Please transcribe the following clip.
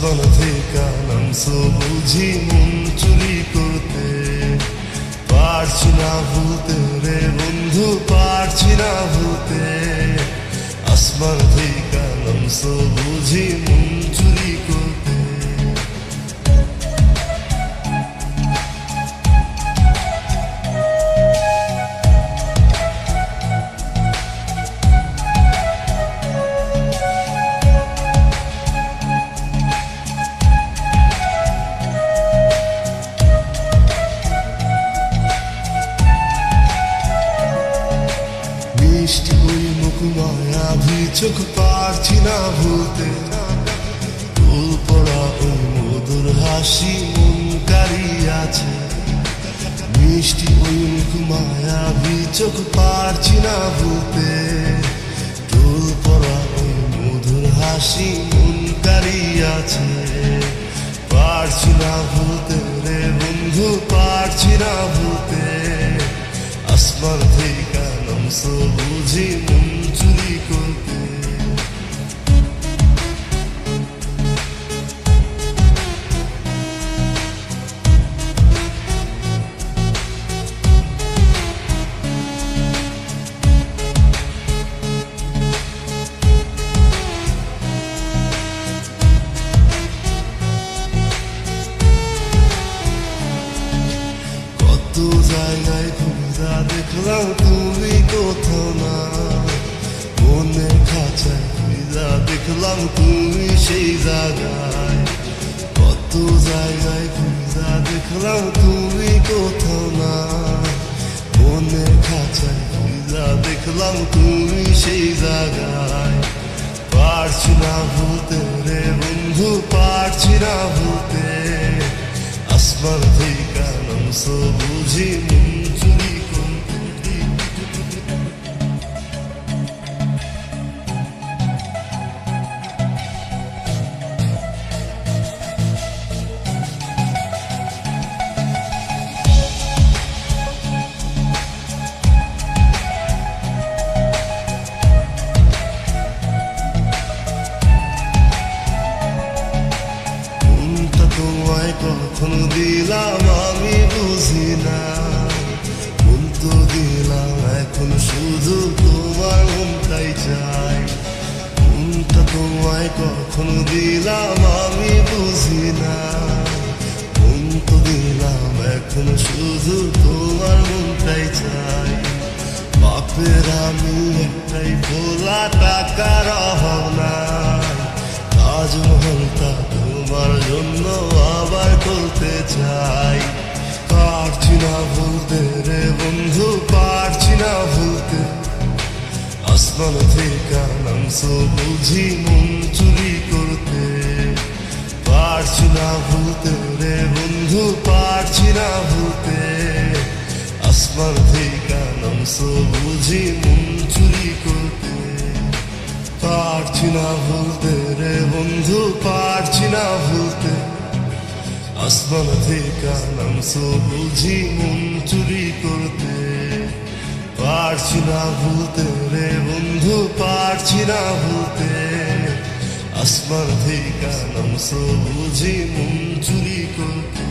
আসমান থেকে নামছো বুঝি মন চুরি করতে, পারছি না ভুলতে রে বন্ধু, পারছি না ভুলতে। আসমান থেকে নামছো বুঝি মন চুরি করতে। মিষ্টি ওই মুখ মায়াবী চোখ পারছি না ভুলতে, ফুল পড়া ওই মধুর হাসি মন কাড়িয়াছে। মিষ্টি ওই মুখ মায়াবী চোখ পারছি না ভুলতে, ফুল পড়া ওই মধুর হাসি মন কাড়িয়াছে। পারছি না ভুলতে রে বন্ধু, পারছি না ভুলতে। আসমান থেকে নামছো বুঝি মন চুরি করতে। কত জায়গায় ঘুরা দেখলাম তুমি কোথাও না, মনের খাঁচায় ঘুরা দেখলাম তুমি সেই জায়গায়। কত জায়গায় ঘুরা দেখলাম তুমি কোথাও না, মনের খাঁচায় ঘুরা দেখলাম তুমি সেই জায়গায়। পারছি না ভুলতে রে বন্ধু, পারছি না ভুলতে। আসমান থেকে নামছো বুঝি মন চুরি করতে। তোমায় কখন দিলাম আমি বুঝি না, মন তো দিলাম এখন শুধু তোমার মনটাই চাই। মনটা তোমায় কখন দিলাম আমি বুঝি না, মন তো দিলাম এখন শুধু তোমার মনটাই চাই। বাপের আমি একটাই ভোলা টাকার অভাব নাই, তাজমহলটা তোমার জন্য আবার করতে চাই। পারছি না ভুলতে রে বন্ধু, পারছি না ভুলতে। আসমান থেকে নামছো বুঝি মন চুরি করতে, পারছি না ভুলতে রে বন্ধু, পারছি না ভুলতে। আসমান থেকে নামছো বুঝি মন চুরি করতে, পারছি না ভুলতে রে বন্ধু, পারছি না ভুলতে। আসমান থেকে নামছো বুঝি মন চুরি করতে, পারছি না ভুলতে রে বন্ধু, পারছি না ভুলতে। আসমান থেকে নামছো বুঝি মন চুরি করতে।